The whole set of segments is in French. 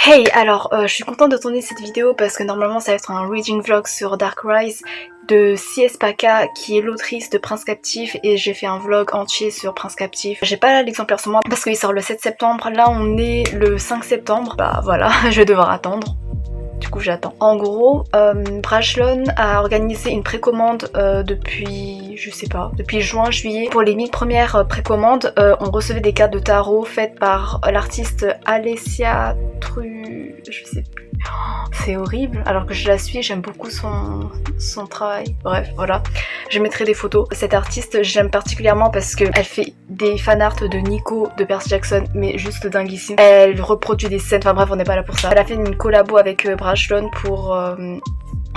Hey, alors je suis contente de tourner cette vidéo parce que normalement ça va être un reading vlog sur Dark Rise de C.S. Paca qui est l'autrice de Prince Captif, et j'ai fait un vlog entier sur Prince Captif. J'ai pas l'exemplaire sur moi parce qu'il sort le 7 septembre, là on est le 5 septembre, bah voilà, je vais devoir attendre. Du coup j'attends. En gros, Brajlon a organisé une précommande depuis, je sais pas, depuis juin-juillet. Pour les 1000 premières précommandes, on recevait des cartes de tarot faites par l'artiste Alessia je sais plus. C'est horrible, alors que je la suis, j'aime beaucoup son travail. Bref, voilà. Je mettrai des photos. Cette artiste, j'aime particulièrement parce qu'elle fait des fanarts de Nico, de Percy Jackson, mais juste dinguissime. Elle reproduit des scènes, enfin bref, on n'est pas là pour ça. Elle a fait une collabo avec Brajlon pour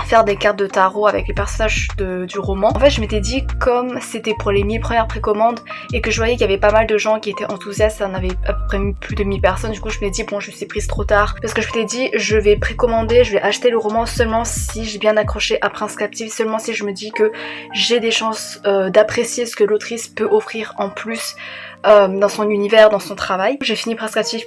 faire des cartes de tarot avec les personnages du roman. En fait, je m'étais dit, comme c'était pour les 1000 premières précommandes et que je voyais qu'il y avait pas mal de gens qui étaient enthousiastes, ça en avait à peu près plus de 1000 personnes, du coup je me suis dit bon, je suis prise trop tard, parce que je m'étais dit je vais précommander, je vais acheter le roman seulement si j'ai bien accroché à Prince Captif, seulement si je me dis que j'ai des chances d'apprécier ce que l'autrice peut offrir en plus dans son univers, dans son travail. J'ai fini Prince Captif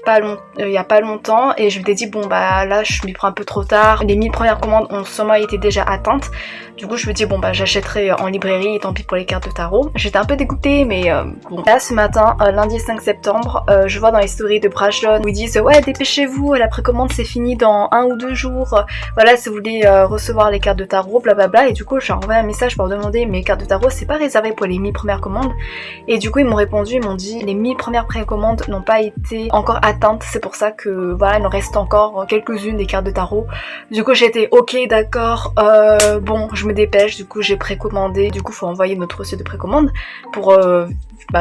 il y a pas longtemps, et je m'étais dit bon bah là je m'y prends un peu trop tard, les 1000 premières commandes ont sûrement été déjà atteintes, du coup je me dis bon bah j'achèterai en librairie et tant pis pour les cartes de tarot. J'étais un peu dégoûtée, mais bon. Là ce matin, lundi 5 septembre, je vois dans les stories de Brajlon où ils disent ouais dépêchez-vous, la précommande c'est fini dans 1 ou 2 jours, voilà si vous voulez recevoir les cartes de tarot, blablabla. Et du coup j'ai envoyé un message pour demander mes cartes de tarot c'est pas réservé pour les 1000 premières commandes, et du coup ils m'ont répondu, ils m'ont dit les 1000 premières précommandes n'ont pas été encore atteintes, c'est pour ça que voilà il en reste encore quelques-unes des cartes de tarot. Du coup j'étais ok d'accord, bon je me dépêche, du coup j'ai précommandé, du coup faut envoyer notre reçu de précommande pour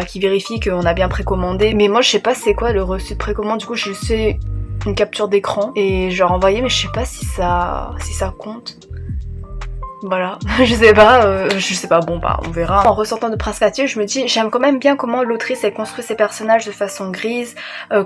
qui vérifie qu'on a bien précommandé. Mais moi je sais pas c'est quoi le reçu de précommande, du coup je sais une capture d'écran et je l'ai renvoyé, mais je sais pas si ça compte. Voilà, je sais pas, bon bah on verra. En ressortant de Prince Captif, je me dis j'aime quand même bien comment l'autrice elle construit ses personnages de façon grise,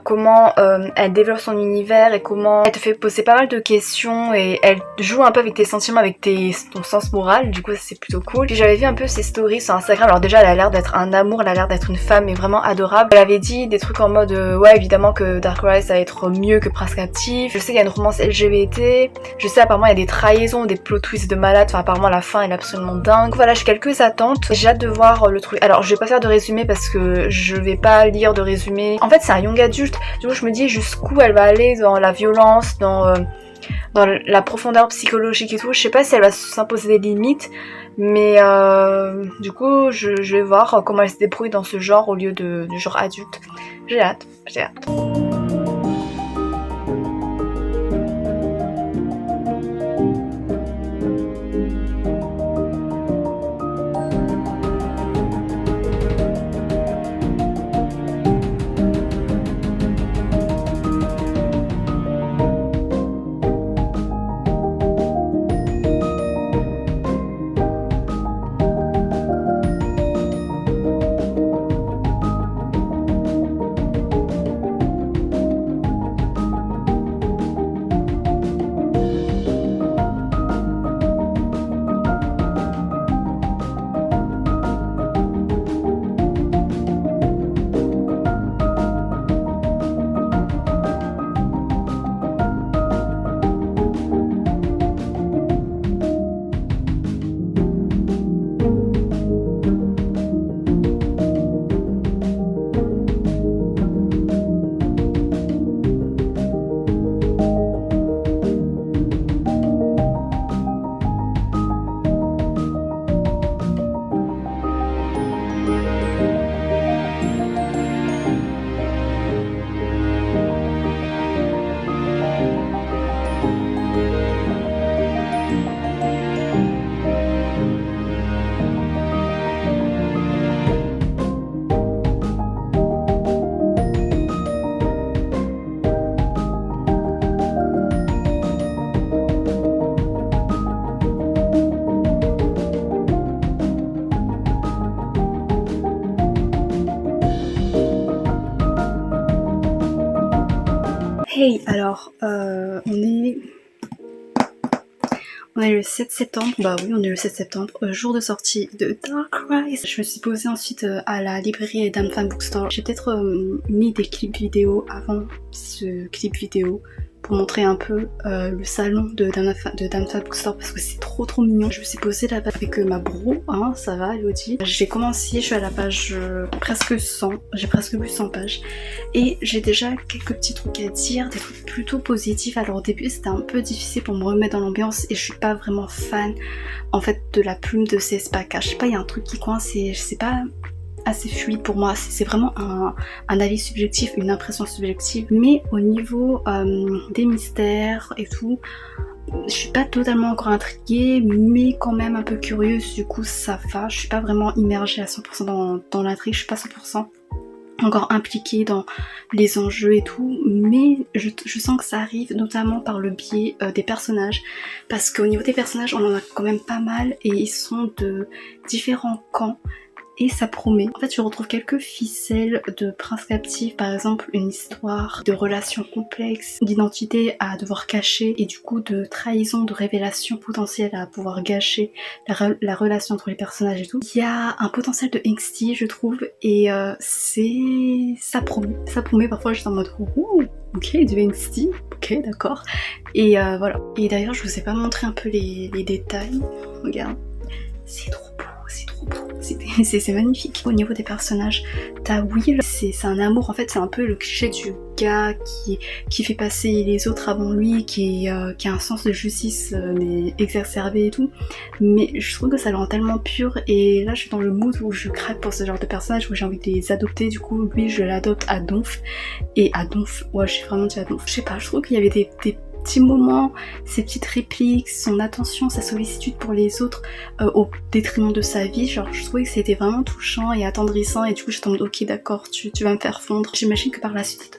comment elle développe son univers et comment elle te fait poser pas mal de questions et elle joue un peu avec tes sentiments, avec ton sens moral, du coup c'est plutôt cool. Puis j'avais vu un peu ses stories sur Instagram, alors déjà elle a l'air d'être un amour, elle a l'air d'être une femme mais vraiment adorable. Elle avait dit des trucs en mode ouais évidemment que Dark Rise va être mieux que Prince Captif, je sais qu'il y a une romance LGBT, je sais apparemment il y a des trahisons, des plot twists de malade, enfin apparemment la fin elle est absolument dingue. Voilà, j'ai quelques attentes, j'ai hâte de voir le truc. Alors je vais pas faire de résumé parce que je vais pas lire de résumé. En fait c'est un young adulte, du coup je me dis jusqu'où elle va aller dans la violence, dans la profondeur psychologique et tout. Je sais pas si elle va s'imposer des limites, mais du coup je vais voir comment elle se débrouille dans ce genre au lieu du genre adulte. J'ai hâte. Hey, alors on est le 7 septembre, bah oui on est le 7 septembre, jour de sortie de Dark Rise. Je me suis posée ensuite à la librairie Dame Fan Bookstore. J'ai peut-être mis des clips vidéo avant ce clip vidéo, pour montrer un peu le salon de Dame Fat Bookstore parce que c'est trop mignon. Je me suis posée là-bas avec ma bro, hein, ça va Elodie. J'ai commencé, je suis à la page presque 100, j'ai presque vu 100 pages et j'ai déjà quelques petits trucs à dire, des trucs plutôt positifs. Alors au début c'était un peu difficile pour me remettre dans l'ambiance et je suis pas vraiment fan en fait de la plume de C.S. Paca. Je sais pas, il y a un truc qui coince et je sais pas, assez fluide pour moi, c'est vraiment un avis subjectif, une impression subjective, mais au niveau des mystères et tout, je suis pas totalement encore intriguée, mais quand même un peu curieuse, du coup ça va, je suis pas vraiment immergée à 100% dans l'intrigue, je suis pas 100% encore impliquée dans les enjeux et tout, mais je sens que ça arrive notamment par le biais des personnages, parce qu'au niveau des personnages on en a quand même pas mal et ils sont de différents camps. Et ça promet. En fait, je retrouve quelques ficelles de prince captif, par exemple une histoire de relations complexes, d'identité à devoir cacher et du coup de trahison, de révélation potentielle à pouvoir gâcher la relation entre les personnages et tout. Il y a un potentiel de angsty, je trouve, et ça promet. Parfois, je suis en mode oh, ok, du angsty, ok, d'accord. Et voilà. Et d'ailleurs, je vous ai pas montré un peu les détails. Regarde, c'est trop beau. C'est magnifique. Au niveau des personnages, t'as Will, c'est un amour, en fait c'est un peu le cliché du gars qui fait passer les autres avant lui, qui a un sens de justice mais exacerbé et tout, mais je trouve que ça le rend tellement pur et là je suis dans le mood où je craque pour ce genre de personnages où j'ai envie de les adopter. Du coup lui je l'adopte à Donf, et à Donf, ouais j'ai vraiment dit à Donf, je sais pas, je trouve qu'il y avait des petits moments, ses petites répliques, son attention, sa sollicitude pour les autres au détriment de sa vie, genre je trouvais que c'était vraiment touchant et attendrissant et du coup j'étais en mode ok d'accord, tu vas me faire fondre. J'imagine que par la suite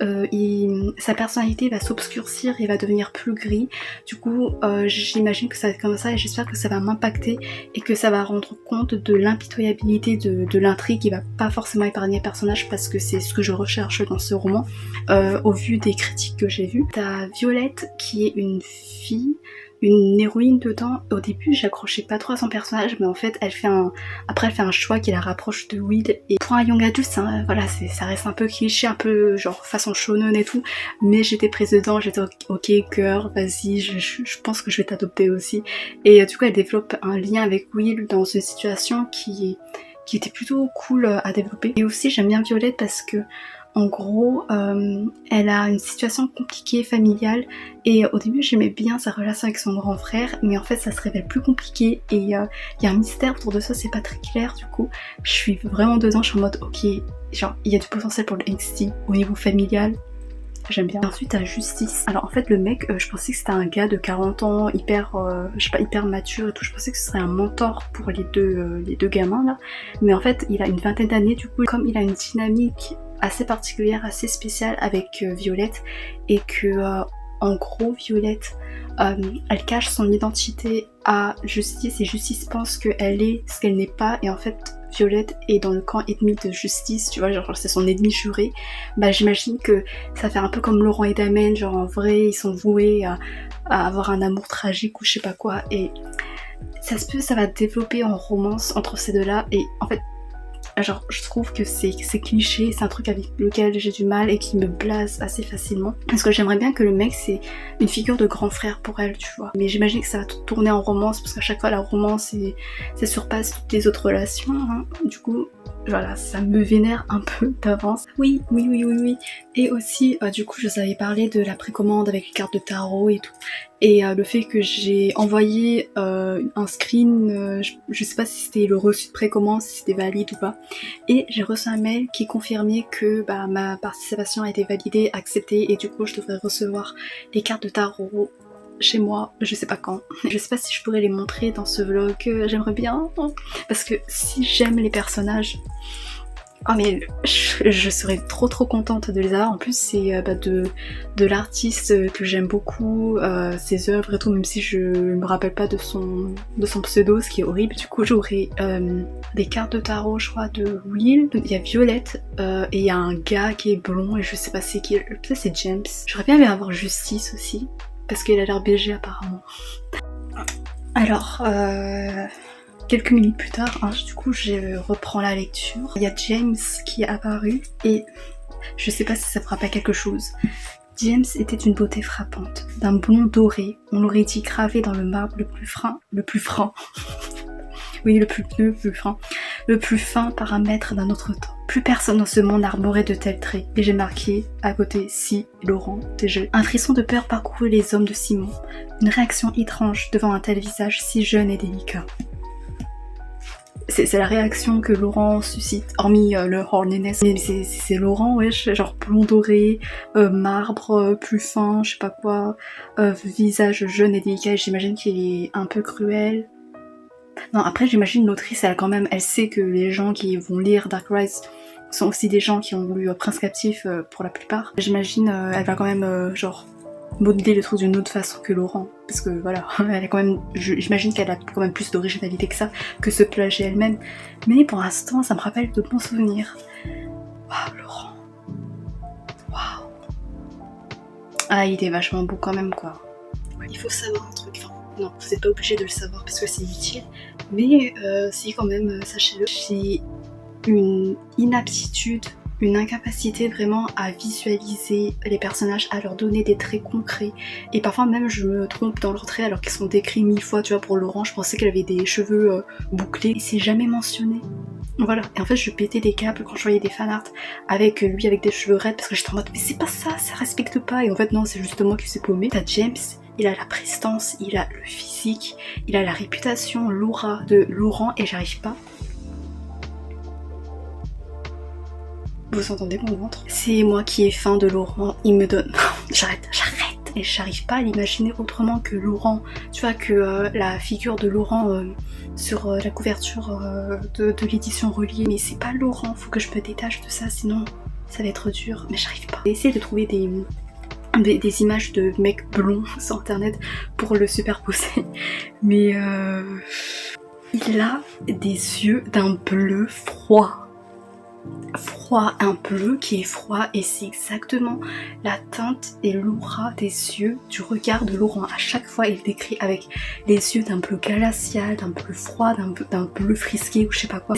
sa personnalité va s'obscurcir et va devenir plus gris, du coup j'imagine que ça va être comme ça et j'espère que ça va m'impacter et que ça va rendre compte de l'impitoyabilité de l'intrigue qui va pas forcément épargner le personnage parce que c'est ce que je recherche dans ce roman au vu des critiques que j'ai vues. T'as Violette qui est une fille, une héroïne dedans. Au début j'accrochais pas trop à son personnage mais en fait elle fait un choix qui la rapproche de Will et pour un young adulte hein, voilà ça reste un peu cliché, un peu genre façon shonen et tout, mais j'étais prise dedans, j'étais ok cœur, vas-y je pense que je vais t'adopter aussi et du coup elle développe un lien avec Will dans une situation qui était plutôt cool à développer. Et aussi j'aime bien Violette parce que en gros, elle a une situation compliquée familiale et au début j'aimais bien sa relation avec son grand frère mais en fait ça se révèle plus compliqué et il y a un mystère autour de ça, c'est pas très clair, du coup je suis vraiment dedans, je suis en mode ok, genre il y a du potentiel pour le angsty au niveau familial, j'aime bien. Ensuite à Justice, alors en fait le mec je pensais que c'était un gars de 40 ans hyper je sais pas, hyper mature et tout, je pensais que ce serait un mentor pour les deux gamins là, mais en fait il a une vingtaine d'années, du coup comme il a une dynamique assez particulière, assez spéciale avec Violette et que en gros Violette elle cache son identité à Justice et Justice pense qu'elle est ce qu'elle n'est pas et en fait Violette est dans le camp ennemi de Justice, tu vois, genre c'est son ennemi juré. Bah j'imagine que ça fait un peu comme Laurent et Damien, genre en vrai ils sont voués à avoir un amour tragique ou je sais pas quoi et ça va développer en romance entre ces deux là et en fait genre je trouve que c'est cliché, c'est un truc avec lequel j'ai du mal et qui me blase assez facilement. Parce que j'aimerais bien que le mec c'est une figure de grand frère pour elle, tu vois. Mais j'imagine que ça va tourner en romance parce qu'à chaque fois la romance ça surpasse toutes les autres relations. Hein. Du coup voilà, ça me vénère un peu d'avance. Oui. Et aussi du coup je vous avais parlé de la précommande avec les cartes de tarot et tout. Et le fait que j'ai envoyé un screen, je sais pas si c'était le reçu de précommande, si c'était valide ou pas, et j'ai reçu un mail qui confirmait que ma participation a été validée, acceptée, et du coup je devrais recevoir les cartes de tarot chez moi, je sais pas quand. Je sais pas si je pourrais les montrer dans ce vlog, j'aimerais bien, parce que si j'aime les personnages, oh mais je serais trop contente de les avoir. En plus c'est de l'artiste que j'aime beaucoup, ses œuvres et tout, même si je me rappelle pas de son pseudo, ce qui est horrible. Du coup j'aurai des cartes de tarot je crois de Will, il y a Violette et il y a un gars qui est blond et je sais pas c'est qui, peut-être c'est James. J'aurais bien aimé avoir Justice aussi parce qu'il a l'air BG apparemment. Alors quelques minutes plus tard, hein, du coup je reprends la lecture. Il y a James qui est apparu et je sais pas si ça fera pas quelque chose. James était une beauté frappante, d'un blond doré, on l'aurait dit gravé dans le marbre le plus fin, oui, le plus fin paramètre d'un autre temps. Plus personne dans ce monde n'arborait de tels traits, et j'ai marqué, à côté, si, Laurent, déjà. Un frisson de peur parcourut les hommes de Simon, une réaction étrange devant un tel visage si jeune et délicat. C'est la réaction que Laurent suscite, hormis le horniness, mais c'est Laurent, wesh, genre blond doré, marbre, plus fin, je sais pas quoi, visage jeune et délicat, j'imagine qu'il est un peu cruel. Non, après j'imagine l'autrice, elle sait que les gens qui vont lire Dark Rise sont aussi des gens qui ont lu Prince Captif pour la plupart. J'imagine elle va quand même genre modeler le truc d'une autre façon que Laurent, parce que voilà, elle a quand même, j'imagine qu'elle a quand même plus d'originalité que ça, que se plager elle-même, mais pour l'instant ça me rappelle de bons souvenirs. Waouh, Laurent. Waouh. Ah, il était vachement beau quand même quoi. Il faut savoir un truc, enfin, non, vous n'êtes pas obligé de le savoir parce que c'est utile, mais si quand même, sachez-le, j'ai une inaptitude, une incapacité vraiment à visualiser les personnages, à leur donner des traits concrets, et parfois même je me trompe dans leurs traits alors qu'ils sont décrits 1000 fois. Tu vois, pour Laurent je pensais qu'elle avait des cheveux bouclés et c'est jamais mentionné. Voilà, et en fait je pétais des câbles quand je voyais des fanarts avec lui avec des cheveux raides, parce que j'étais en mode mais c'est pas ça, ça respecte pas, et en fait non, c'est juste moi qui s'est paumé. T'as James, il a la prestance, il a le physique, il a la réputation, l'aura de Laurent, et j'arrive pas. Vous entendez mon ventre? C'est moi qui ai faim de Laurent, il me donne... j'arrête. Et j'arrive pas à l'imaginer autrement que Laurent. Tu vois que la figure de Laurent sur la couverture de l'édition reliée, mais c'est pas Laurent, faut que je me détache de ça, sinon ça va être dur. Mais j'arrive pas. J'ai essayé de trouver des images de mecs blonds sur internet pour le superposer, mais il a des yeux d'un bleu froid, un bleu qui est froid, et c'est exactement la teinte et l'aura des yeux du regard de Laurent. À chaque fois il décrit avec les yeux d'un bleu glacial, d'un bleu froid, d'un bleu frisqué ou je sais pas quoi.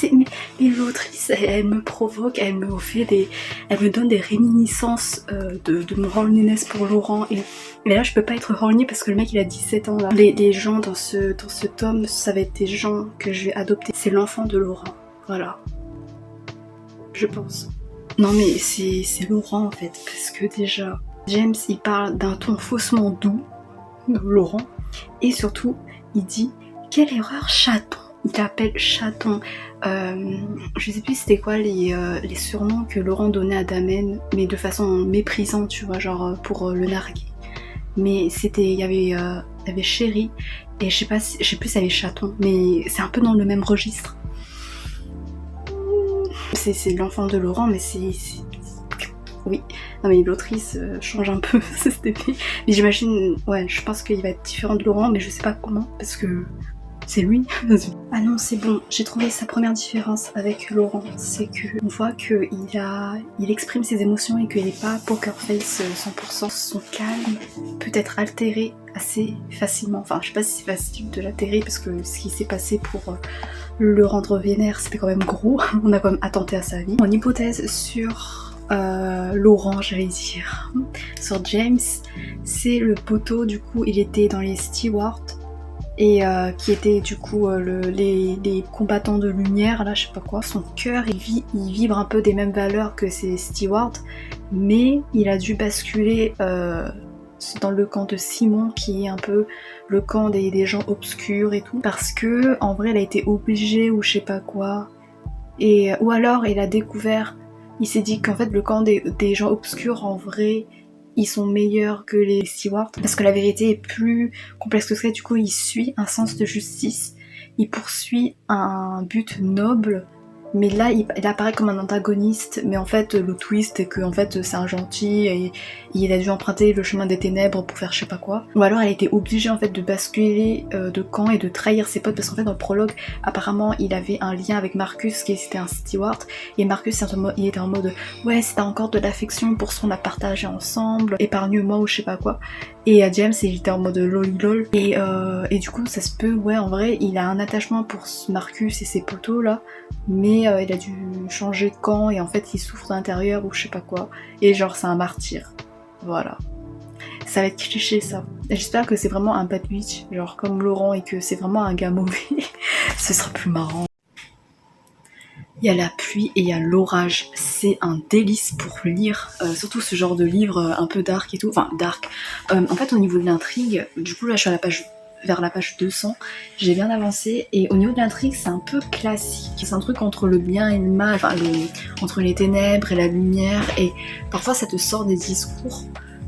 Mais l'autrice elle me provoque, elle me donne des réminiscences de mon horniness pour Laurent, et là je peux pas être horny parce que le mec il a 17 ans là. Les gens dans ce tome, ça va être des gens que je vais adopter. C'est l'enfant de Laurent, voilà. Je pense. Non mais c'est Laurent en fait, parce que déjà, James il parle d'un ton faussement doux, Laurent, et surtout il dit « Quelle erreur, chaton !» Il l'appelle chaton. Je sais plus c'était quoi les surnoms que Laurent donnait à Damen, mais de façon méprisante, tu vois, genre pour le narguer. Mais il y avait chéri, et je sais plus si il y avait chaton, mais c'est un peu dans le même registre. C'est l'enfant de Laurent, mais oui. Non mais l'autrice change un peu cette épée. Mais j'imagine, ouais, je pense qu'il va être différent de Laurent, mais je sais pas comment, parce que c'est lui. Ah non, c'est bon, j'ai trouvé sa première différence avec Laurent, c'est qu'on voit qu'il exprime ses émotions et qu'il n'est pas poker face 100%. Son calme peut être altéré assez facilement. Enfin, je sais pas si c'est facile de l'altérer, parce que ce qui s'est passé pour le rendre vénère, c'était quand même gros. On a quand même attenté à sa vie. Mon hypothèse sur Laurent, j'allais dire, sur James, c'est le poteau. Du coup, il était dans les Stewards, et qui étaient du coup les combattants de lumière, là, je sais pas quoi. Son cœur, il vibre un peu des mêmes valeurs que ses Stewards, mais il a dû basculer dans le camp de Simon, qui est un peu le camp des gens obscurs et tout, parce que en vrai elle a été obligée ou je sais pas quoi, ou alors il a découvert, il s'est dit qu'en fait le camp des gens obscurs, en vrai ils sont meilleurs que les Stewards, parce que la vérité est plus complexe que ça. Du coup il suit un sens de justice, il poursuit un but noble, mais là il apparaît comme un antagoniste, mais en fait le twist est que en fait c'est un gentil et il a dû emprunter le chemin des ténèbres pour faire je sais pas quoi. Ou alors elle a été obligée en fait de basculer de camp et de trahir ses potes, parce qu'en fait dans le prologue apparemment il avait un lien avec Marcus qui était un Steward, et Marcus il était en mode ouais si t'as encore de l'affection pour ce qu'on a partagé ensemble, épargne-moi ou je sais pas quoi, et James il était en mode lol, et du coup ça se peut, ouais en vrai il a un attachement pour Marcus et ses potos là, mais il a dû changer de camp et en fait il souffre d'intérieur ou je sais pas quoi, et genre c'est un martyr. Voilà. Ça va être cliché ça. J'espère que c'est vraiment un bad bitch, genre comme Laurent, et que c'est vraiment un gars mauvais. Ce sera plus marrant. Il y a la pluie et il y a l'orage. C'est un délice pour lire, surtout ce genre de livre un peu dark et tout. Enfin, dark. En fait, au niveau de l'intrigue, du coup, là, je suis à la page vers la page 200, j'ai bien avancé, et au niveau de l'intrigue c'est un peu classique, c'est un truc entre le bien et le mal, enfin entre les ténèbres et la lumière, et parfois ça te sort des discours,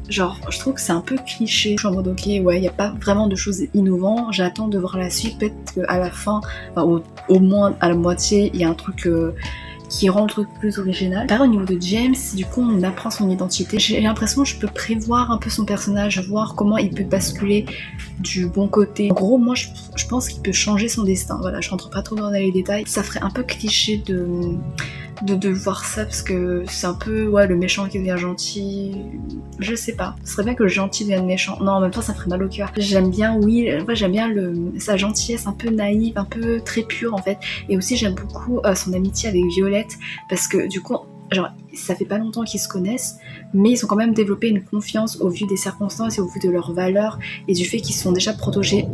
genre je trouve que c'est un peu cliché, je suis en mode ok ouais, il n'y a pas vraiment de choses innovantes, j'attends de voir la suite, peut-être qu'à la fin, enfin, au moins à la moitié, il y a un truc qui rend le truc plus original. Pareil au niveau de James, du coup on apprend son identité. J'ai l'impression que je peux prévoir un peu son personnage, voir comment il peut basculer du bon côté. En gros, moi je pense qu'il peut changer son destin. Voilà, je rentre pas trop dans les détails. Ça ferait un peu cliché de voir ça parce que c'est un peu ouais, le méchant qui devient gentil. Je sais pas. Ce serait bien que le gentil devienne méchant. Non, en même temps, ça ferait mal au cœur. J'aime bien Will. Ouais, j'aime bien sa gentillesse un peu naïve, un peu très pure en fait. Et aussi, j'aime beaucoup son amitié avec Violette parce que du coup, genre, ça fait pas longtemps qu'ils se connaissent, mais ils ont quand même développé une confiance au vu des circonstances et au vu de leurs valeurs et du fait qu'ils sont déjà protégés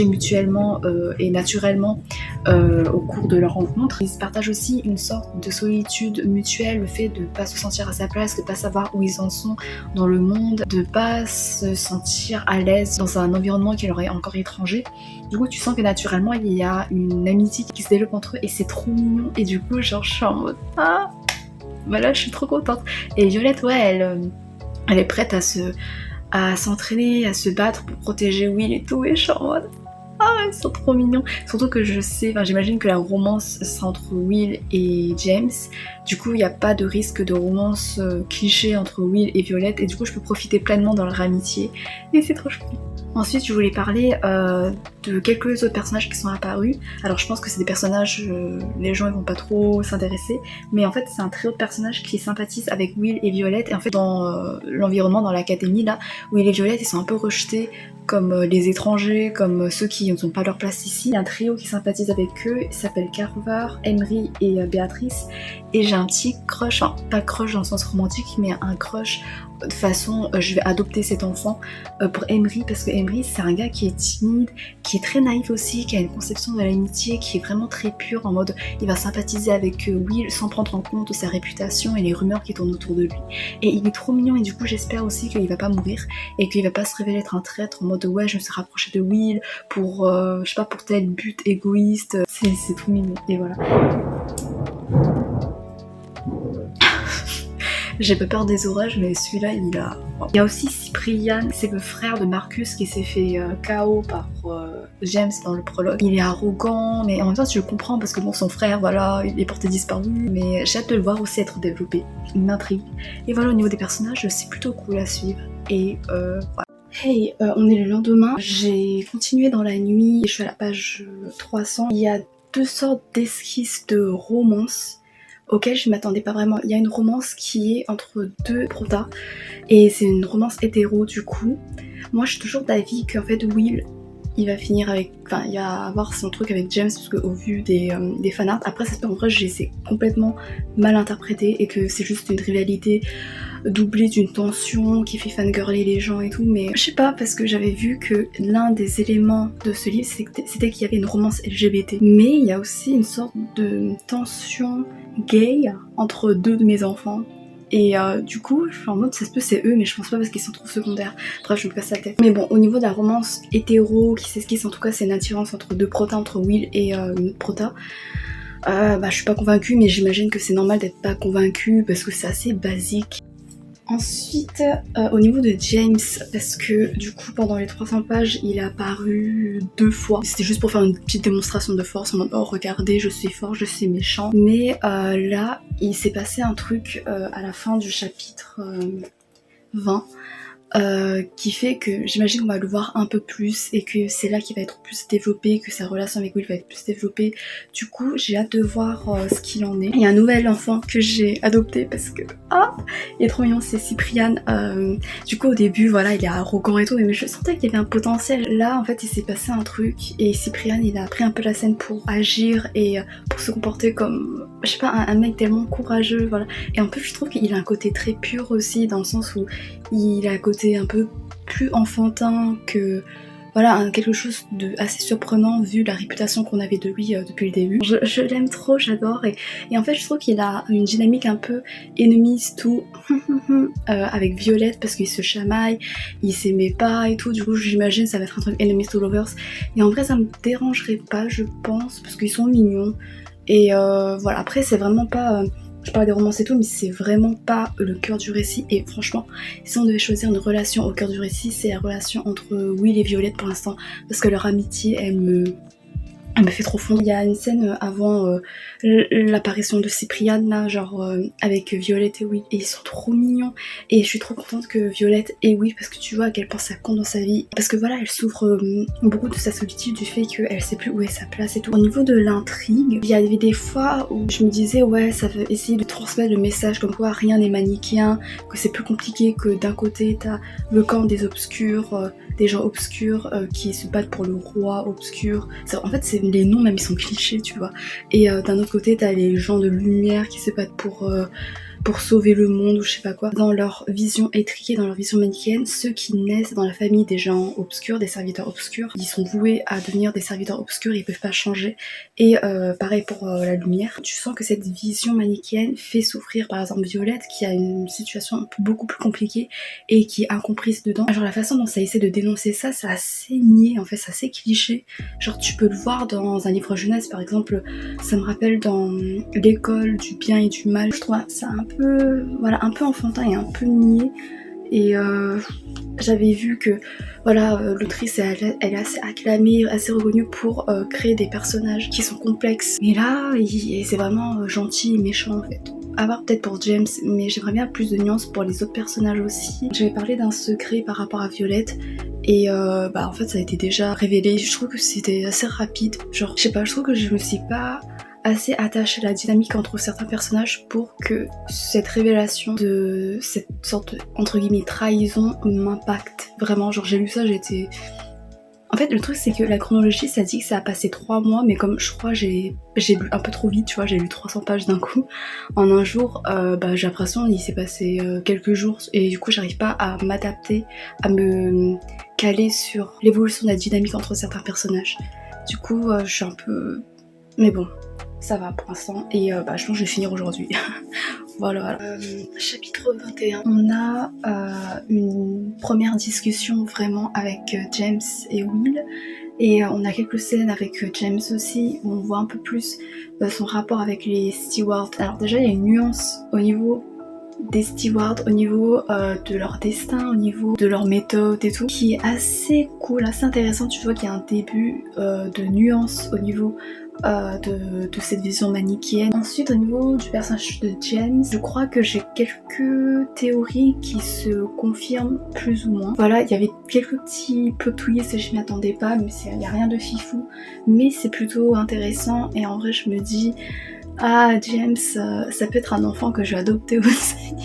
mutuellement et naturellement au cours de leur rencontre. Ils se partagent aussi une sorte de solitude mutuelle, le fait de pas se sentir à sa place, de pas savoir où ils en sont dans le monde, de pas se sentir à l'aise dans un environnement qui leur est encore étranger. Du coup, tu sens que naturellement, il y a une amitié qui se développe entre eux et c'est trop mignon. Et du coup, genre, je suis en mode ah, bah là, je suis trop contente. Et Violette, ouais, elle est prête à s'entraîner, à se battre pour protéger Will et tout. Et je suis en mode ah, ils sont trop mignons. Surtout que je sais, enfin, j'imagine que la romance sera entre Will et James. Du coup, il n'y a pas de risque de romance cliché entre Will et Violette. Et du coup, je peux profiter pleinement de leur amitié. Et c'est trop chouette. Ensuite, je voulais parler de quelques autres personnages qui sont apparus. Alors, je pense que c'est des personnages, les gens ils vont pas trop s'intéresser, mais en fait, c'est un trio de personnages qui sympathisent avec Will et Violette. Et en fait, dans l'environnement, dans l'académie, là, Will et Violette, ils sont un peu rejetés comme les étrangers, comme ceux qui n'ont pas leur place ici. Il y a un trio qui sympathise avec eux, il s'appelle Carver, Emery et Béatrice. Et j'ai un petit crush, enfin pas crush dans le sens romantique, mais un crush de façon je vais adopter cet enfant pour Emery, parce que Emery c'est un gars qui est timide, qui est très naïf aussi, qui a une conception de l'amitié qui est vraiment très pure, en mode il va sympathiser avec Will sans prendre en compte sa réputation et les rumeurs qui tournent autour de lui. Et il est trop mignon, et du coup j'espère aussi qu'il va pas mourir et qu'il va pas se révéler être un traître en mode ouais je me suis rapproché de Will pour je sais pas, pour tel but égoïste. C'est trop mignon. Et voilà. J'ai pas peur des orages, mais celui-là, il a... Il y a aussi Cyprian, c'est le frère de Marcus qui s'est fait KO par James dans le prologue. Il est arrogant, mais en même temps, je comprends parce que bon, son frère, voilà, il est porté disparu. Mais j'ai hâte de le voir aussi être développé. Il m'intrigue. Et voilà, au niveau des personnages, c'est plutôt cool à suivre. Et voilà. Hey, on est le lendemain. J'ai continué dans la nuit, je suis à la page 300. Il y a deux sortes d'esquisses de romance auquel je m'attendais pas vraiment. Il y a une romance qui est entre deux protas et c'est une romance hétéro du coup. Moi je suis toujours d'avis qu'en fait Will il va finir avec, enfin il va avoir son truc avec James parce qu'au vu des fanarts, après ça se peut en vrai je les ai complètement mal interprétés et que c'est juste une rivalité doublée d'une tension qui fait fangirler les gens et tout, mais je sais pas, parce que j'avais vu que l'un des éléments de ce livre c'était qu'il y avait une romance LGBT, mais il y a aussi une sorte de tension gay entre deux de mes enfants. Et du coup, je suis en mode, ça se peut c'est eux, mais je pense pas parce qu'ils sont trop secondaires. Bref, je me casse la tête. Mais bon, au niveau de la romance hétéro qui s'esquisse, en tout cas, c'est une attirance entre deux protas, entre Will et une autre prota. Je suis pas convaincue, mais j'imagine que c'est normal d'être pas convaincue parce que c'est assez basique. Ensuite, au niveau de James, parce que du coup pendant les 300 pages il est apparu 2 fois. C'était juste pour faire une petite démonstration de force en mode oh regardez je suis fort, je suis méchant. Mais là il s'est passé un truc à la fin du chapitre 20 qui fait que j'imagine qu'on va le voir un peu plus et que c'est là qu'il va être plus développé, que sa relation avec Will va être plus développée. Du coup j'ai hâte de voir ce qu'il en est. Il y a un nouvel enfant que j'ai adopté parce que il est trop mignon, c'est Cyprian. Du coup au début voilà il est arrogant et tout, mais je sentais qu'il y avait un potentiel. Là en fait il s'est passé un truc et Cyprian il a pris un peu la scène pour agir et pour se comporter comme, je sais pas, un mec tellement courageux, voilà. Et en plus je trouve qu'il a un côté très pur aussi, dans le sens où il a un côté un peu plus enfantin que... Voilà, quelque chose de assez surprenant vu la réputation qu'on avait de lui depuis le début. Je l'aime trop, j'adore, et en fait je trouve qu'il a une dynamique un peu enemies to avec Violette, parce qu'ils se chamaillent, ils s'aimaient pas et tout, du coup j'imagine ça va être un truc enemies to lovers, et en vrai ça me dérangerait pas je pense, parce qu'ils sont mignons, et voilà, après c'est vraiment pas... je parle des romances et tout, mais c'est vraiment pas le cœur du récit. Et franchement, si on devait choisir une relation au cœur du récit, c'est la relation entre Will et Violette pour l'instant. Parce que leur amitié, elle me fait trop fondre. Il y a une scène avant l'apparition de Cyprian, là, genre avec Violette et Will. Et ils sont trop mignons. Et je suis trop contente que Violette et Will, parce que tu vois à quel point ça compte dans sa vie. Parce que voilà, elle souffre beaucoup de sa solitude, du fait qu'elle sait plus où est sa place et tout. Au niveau de l'intrigue, il y avait des fois où je me disais, ouais, ça veut essayer de transmettre le message comme quoi rien n'est manichéen, que c'est plus compliqué, que d'un côté t'as le camp des obscurs, des gens obscurs qui se battent pour le roi obscur. En fait, les noms même ils sont clichés, tu vois. Et d'un autre côté, t'as les gens de lumière qui se battent pour sauver le monde ou je sais pas quoi. Dans leur vision étriquée, dans leur vision manichéenne, ceux qui naissent dans la famille des gens obscurs, des serviteurs obscurs, ils sont voués à devenir des serviteurs obscurs, ils peuvent pas changer. Et pareil pour la lumière. Tu sens que cette vision manichéenne fait souffrir par exemple Violette, qui a une situation beaucoup plus compliquée et qui est incomprise dedans. Genre la façon dont ça essaie de dénoncer ça, c'est assez niais en fait, c'est assez cliché. Genre tu peux le voir dans un livre jeunesse par exemple, ça me rappelle dans l'école du bien et du mal. Je trouve ça un peu, voilà, un peu enfantin et un peu niais. Et j'avais vu que voilà, l'autrice elle est assez acclamée, assez reconnue pour créer des personnages qui sont complexes. Mais là, c'est vraiment gentil et méchant en fait. À part peut-être pour James, mais j'aimerais bien plus de nuances pour les autres personnages aussi. J'avais parlé d'un secret par rapport à Violette et en fait ça a été déjà révélé. Je trouve que c'était assez rapide. Genre, je sais pas, je trouve que je me suis pas assez attachée à la dynamique entre certains personnages pour que cette révélation de cette sorte de, entre guillemets, trahison m'impacte vraiment. Genre j'ai lu ça, j'étais... En fait le truc c'est que la chronologie ça dit que ça a passé 3 mois, mais comme je crois j'ai lu un peu trop vite, tu vois, j'ai lu 300 pages d'un coup en un jour, j'ai l'impression qu'il s'est passé quelques jours et du coup j'arrive pas à m'adapter, à me caler sur l'évolution de la dynamique entre certains personnages. Du coup je suis un peu... Mais bon, ça va pour l'instant et je pense que je vais finir aujourd'hui. Voilà. Chapitre 21. On a une première discussion vraiment avec James et Will. Et on a quelques scènes avec James aussi, où on voit un peu plus son rapport avec les stewards. Alors déjà il y a une nuance au niveau des stewards, au niveau de leur destin, au niveau de leur méthode et tout, qui est assez cool, assez intéressant. Tu vois qu'il y a un début de nuance au niveau de cette vision manichéenne. Ensuite au niveau du personnage de James, je crois que j'ai quelques théories qui se confirment plus ou moins. Voilà, il y avait quelques petits plot twists et je m'y attendais pas, mais il n'y a rien de fifou, mais c'est plutôt intéressant et en vrai je me dis... Ah, James, ça peut être un enfant que je vais adopter aussi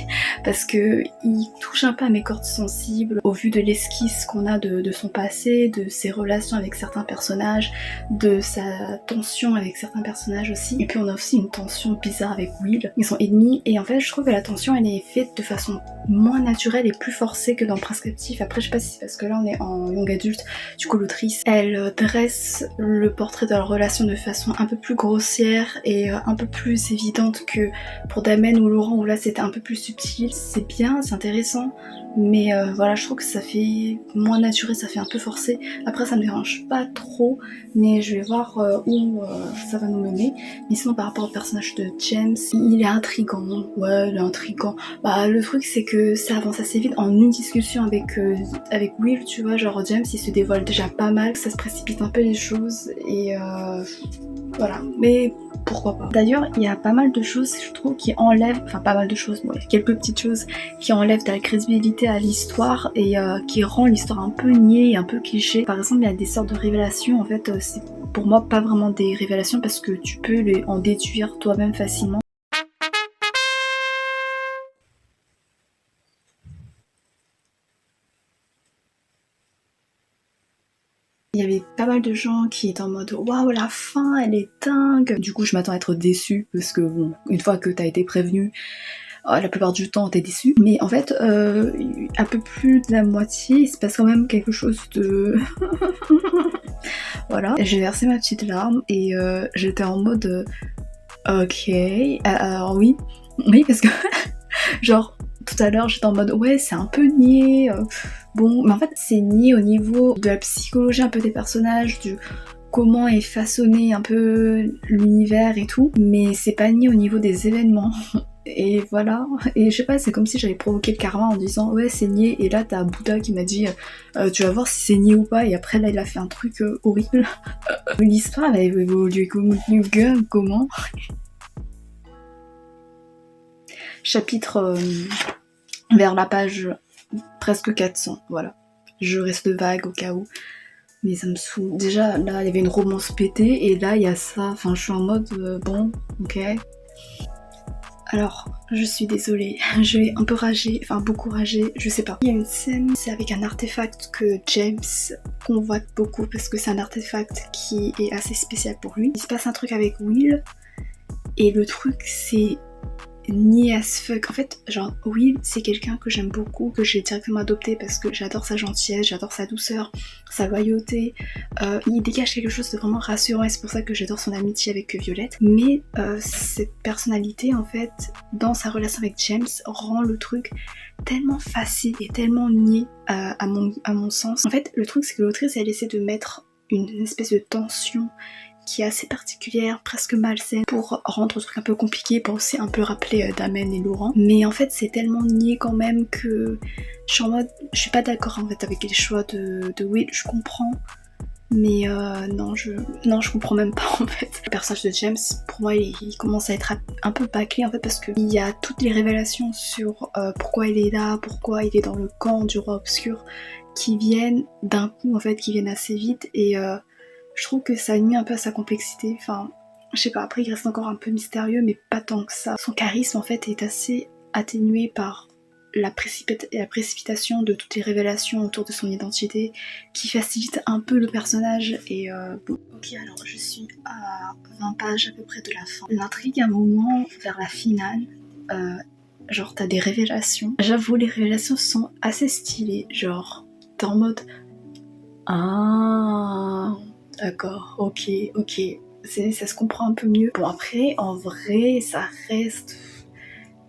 parce que il touche un peu à mes cordes sensibles au vu de l'esquisse qu'on a de son passé, de ses relations avec certains personnages, de sa tension avec certains personnages aussi. Et puis on a aussi une tension bizarre avec Will. Ils sont ennemis et en fait je trouve que la tension elle est faite de façon moins naturelle et plus forcée que dans Prince Captif. Après je sais pas si c'est parce que là on est en young adulte, du coup l'autrice elle dresse le portrait de leur relation de façon un peu plus grossière et un peu plus évidente que pour Damen ou Laurent où là c'était un peu plus subtil. C'est bien, c'est intéressant, mais voilà, je trouve que ça fait moins naturel, ça fait un peu forcé. Après ça me dérange pas trop, mais je vais voir où ça va nous mener. Mais sinon par rapport au personnage de James, il est intriguant. Ouais, il est intriguant. Le truc c'est que ça avance assez vite en une discussion avec Will, tu vois, genre James il se dévoile déjà pas mal, ça se précipite un peu les choses et voilà. Mais pourquoi pas. D'ailleurs, il y a pas mal de choses, je trouve, qui enlèvent, enfin pas mal de choses, bon, quelques petites choses qui enlèvent de la crédibilité à l'histoire et qui rend l'histoire un peu niais et un peu cliché. Par exemple, il y a des sortes de révélations, en fait, c'est pour moi pas vraiment des révélations parce que tu peux en déduire toi-même facilement. Il y avait pas mal de gens qui étaient en mode waouh, la fin elle est dingue. Du coup je m'attends à être déçue parce que bon, une fois que t'as été prévenue, la plupart du temps t'es déçue. Mais en fait, un peu plus de la moitié, il se passe quand même quelque chose de... Voilà, j'ai versé ma petite larme et j'étais en mode ok, alors oui, parce que genre tout à l'heure j'étais en mode ouais c'est un peu niais, bon mais en fait c'est niais au niveau de la psychologie un peu des personnages, du comment est façonné un peu l'univers et tout, mais c'est pas niais au niveau des événements. Et voilà, et je sais pas, c'est comme si j'avais provoqué le karma en disant ouais c'est niais, et là t'as Bouddha qui m'a dit tu vas voir si c'est niais ou pas, et après là il a fait un truc horrible. L'histoire elle a évolué comment chapitre vers la page presque 400, voilà. Je reste vague au cas où, mais ça me saoule. Déjà là il y avait une romance pétée et là il y a ça, enfin je suis en mode bon ok. Alors, je suis désolée, je vais un peu rager, enfin beaucoup rager, je sais pas. Il y a une scène, c'est avec un artefact que James convoite beaucoup parce que c'est un artefact qui est assez spécial pour lui. Il se passe un truc avec Will et le truc c'est niais as fuck. En fait, genre Will c'est quelqu'un que j'aime beaucoup, que j'ai directement adopté parce que j'adore sa gentillesse, j'adore sa douceur, sa loyauté. Il dégage quelque chose de vraiment rassurant et c'est pour ça que j'adore son amitié avec Violette. Mais cette personnalité en fait, dans sa relation avec James, rend le truc tellement facile et tellement niais à mon sens. En fait, le truc c'est que l'autrice elle essaie de mettre une espèce de tension qui est assez particulière, presque malsaine, pour rendre le truc un peu compliqué, pour aussi un peu rappeler Damen et Laurent. Mais en fait c'est tellement niais quand même que je suis en mode, je suis pas d'accord en fait avec les choix de Will, je comprends, mais non je comprends même pas en fait. Le personnage de James, pour moi il commence à être un peu bâclé en fait, parce qu'il y a toutes les révélations sur pourquoi il est là, pourquoi il est dans le camp du roi obscur, qui viennent d'un coup en fait, qui viennent assez vite, et je trouve que ça nuit un peu à sa complexité. Enfin, je sais pas, après il reste encore un peu mystérieux, mais pas tant que ça. Son charisme en fait est assez atténué par la précipitation de toutes les révélations autour de son identité, qui facilite un peu le personnage. Et bon. Ok, alors je suis à 20 pages à peu près de la fin. L'intrigue à un moment, vers la finale, genre t'as des révélations. J'avoue, les révélations sont assez stylées, genre t'es en mode ah... D'accord, ok, ça se comprend un peu mieux. Bon après, en vrai, ça reste...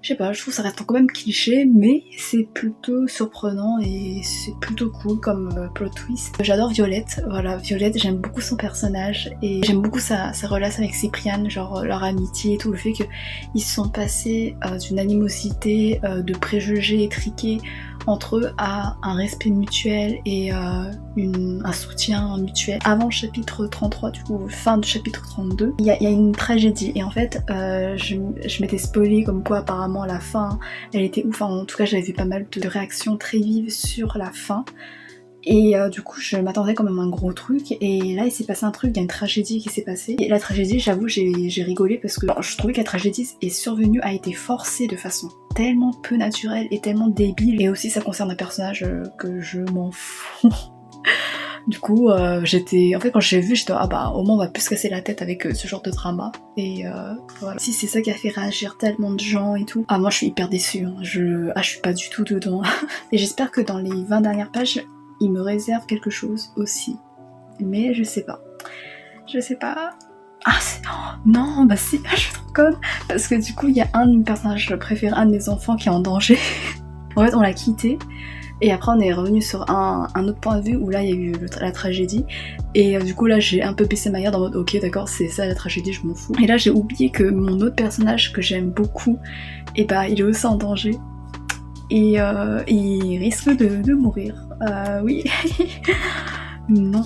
Je sais pas, je trouve que ça reste quand même cliché, mais c'est plutôt surprenant et c'est plutôt cool comme plot twist. J'adore Violette, voilà, Violette, j'aime beaucoup son personnage et j'aime beaucoup sa relation avec Cyprian, genre leur amitié et tout, le fait qu'ils se sont passés d'une animosité, de préjugés étriqués entre eux à un respect mutuel et un soutien mutuel. Avant le chapitre 33, du coup, fin du chapitre 32, il y a une tragédie et en fait, je m'étais spoilée comme quoi apparemment la fin, elle était ouf, enfin, en tout cas j'avais vu pas mal de réactions très vives sur la fin. Et du coup je m'attendais quand même à un gros truc, et là il s'est passé un truc, il y a une tragédie qui s'est passée, et la tragédie, j'avoue, j'ai rigolé parce que je trouvais que la tragédie est survenue, a été forcée de façon tellement peu naturelle et tellement débile, et aussi ça concerne un personnage que je m'en fous. Du coup j'étais, en fait quand j'ai vu, j'étais ah bah au moins on va plus se casser la tête avec ce genre de drama, et voilà. Si c'est ça qui a fait réagir tellement de gens et tout, moi je suis hyper déçue, hein. Je suis pas du tout dedans. Et j'espère que dans les 20 dernières pages il me réserve quelque chose aussi. Mais je sais pas. Ah c'est... Oh, non, bah si, je suis trop conne. Parce que du coup, il y a un de mes personnages préférés, un de mes enfants qui est en danger. En fait, on l'a quitté. Et après, on est revenu sur un autre point de vue où là, il y a eu la tragédie. Et du coup, là, j'ai un peu baissé ma garde en mode ok, d'accord, c'est ça la tragédie, je m'en fous. Et là, j'ai oublié que mon autre personnage que j'aime beaucoup, et bah, il est aussi en danger. Et il risque de mourir. Oui. Non.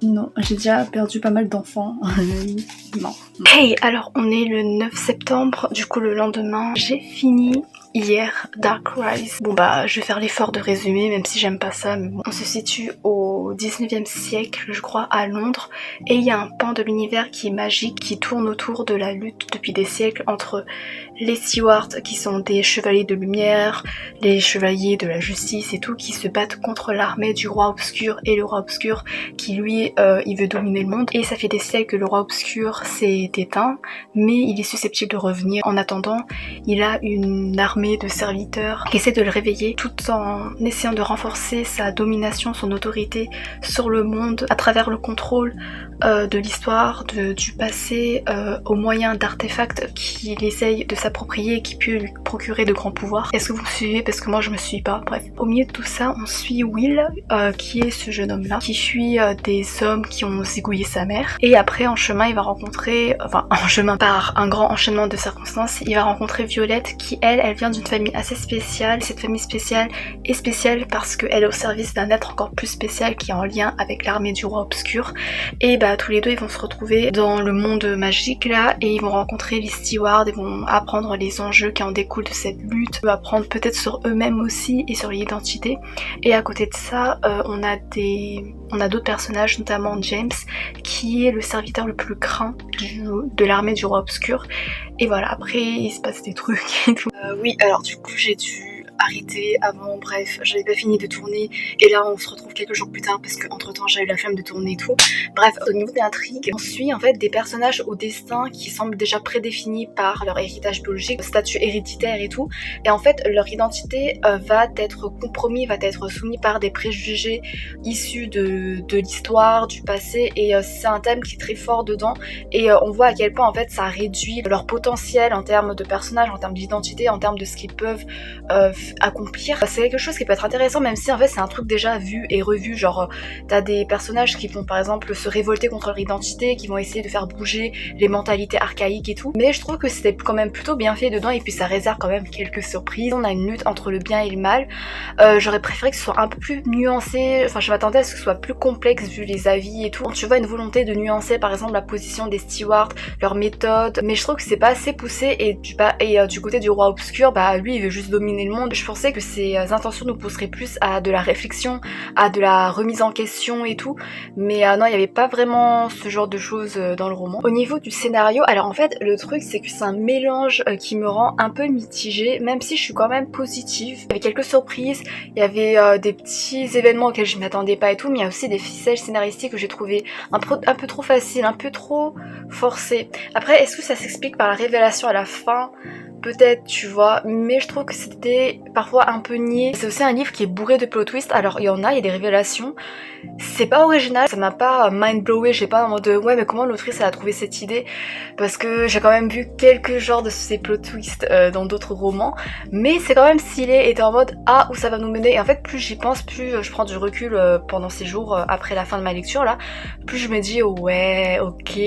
Non, j'ai déjà perdu pas mal d'enfants. Non. Hey, alors on est le 9 septembre, du coup le lendemain, j'ai fini hier Dark Rise. Bon bah je vais faire l'effort de résumer même si j'aime pas ça, mais bon. On se situe au 19e siècle je crois à Londres et il y a un pan de l'univers qui est magique qui tourne autour de la lutte depuis des siècles entre les Stewards qui sont des chevaliers de lumière, les chevaliers de la justice et tout qui se battent contre l'armée du roi obscur et le roi obscur qui lui il veut dominer le monde et ça fait des siècles que le roi obscur s'est éteint mais il est susceptible de revenir. En attendant il a une armée de serviteurs qui essaient de le réveiller tout en essayant de renforcer sa domination, son autorité sur le monde à travers le contrôle de l'histoire, du passé au moyen d'artefacts qu'il essaye de s'approprier et qui peut lui procurer de grands pouvoirs. Est-ce que vous me suivez? Parce que moi je me suis pas. Bref. Au milieu de tout ça, on suit Will qui est ce jeune homme là qui fuit des hommes qui ont zigouillé sa mère et après en chemin il va rencontrer, enfin en chemin par un grand enchaînement de circonstances, il va rencontrer Violette qui elle vient d'une famille assez spéciale. Cette famille spéciale est spéciale parce qu'elle est au service d'un être encore plus spécial qui est en lien avec l'armée du roi obscur et bah tous les deux ils vont se retrouver dans le monde magique là et ils vont rencontrer les Stewards, ils vont apprendre les enjeux qui en découlent de cette lutte, ils vont apprendre peut-être sur eux-mêmes aussi et sur l'identité et à côté de ça on a d'autres personnages, notamment James qui est le serviteur le plus craint de l'armée du roi obscur et voilà après il se passe des trucs et tout. Oui alors du coup j'ai dû arrêter avant, bref, j'avais pas fini de tourner et là on se retrouve quelques jours plus tard parce qu'entre temps j'ai eu la flemme de tourner et tout. Bref, au niveau des intrigues, on suit en fait des personnages au destin qui semblent déjà prédéfinis par leur héritage biologique, statut héréditaire et tout, et en fait leur identité va être compromis, va être soumise par des préjugés issus de l'histoire, du passé et c'est un thème qui est très fort dedans et on voit à quel point en fait ça réduit leur potentiel en termes de personnages, en termes d'identité, en termes de ce qu'ils peuvent accomplir. C'est quelque chose qui peut être intéressant même si en fait c'est un truc déjà vu et revu, genre t'as des personnages qui vont par exemple se révolter contre leur identité, qui vont essayer de faire bouger les mentalités archaïques et tout, mais je trouve que c'était quand même plutôt bien fait dedans et puis ça réserve quand même quelques surprises. On a une lutte entre le bien et le mal, j'aurais préféré que ce soit un peu plus nuancé, enfin je m'attendais à ce que ce soit plus complexe vu les avis et tout. Tu vois une volonté de nuancer par exemple la position des Stewards, leur méthode, mais je trouve que c'est pas assez poussé et du côté du roi obscur, bah lui il veut juste dominer le monde. Je pensais que ses intentions nous pousseraient plus à de la réflexion, à de la remise en question et tout, mais non, il n'y avait pas vraiment ce genre de choses dans le roman. Au niveau du scénario, alors en fait, le truc c'est que c'est un mélange qui me rend un peu mitigée, même si je suis quand même positive. Il y avait quelques surprises, il y avait des petits événements auxquels je m'attendais pas et tout, mais il y a aussi des ficelles scénaristiques que j'ai trouvé un peu trop faciles, un peu trop forcées. Après, est-ce que ça s'explique par la révélation à la fin ? Peut-être, tu vois, mais je trouve que c'était parfois un peu niais. C'est aussi un livre qui est bourré de plot twists, alors il y a des révélations, c'est pas original, ça m'a pas mind-blowé, j'ai pas en mode ouais mais comment l'autrice elle a trouvé cette idée, parce que j'ai quand même vu quelques genres de ces plot twists dans d'autres romans, mais c'est quand même stylé et t'es en mode ah où ça va nous mener, et en fait plus j'y pense, plus je prends du recul pendant ces jours après la fin de ma lecture là, plus je me dis oh, ouais ok,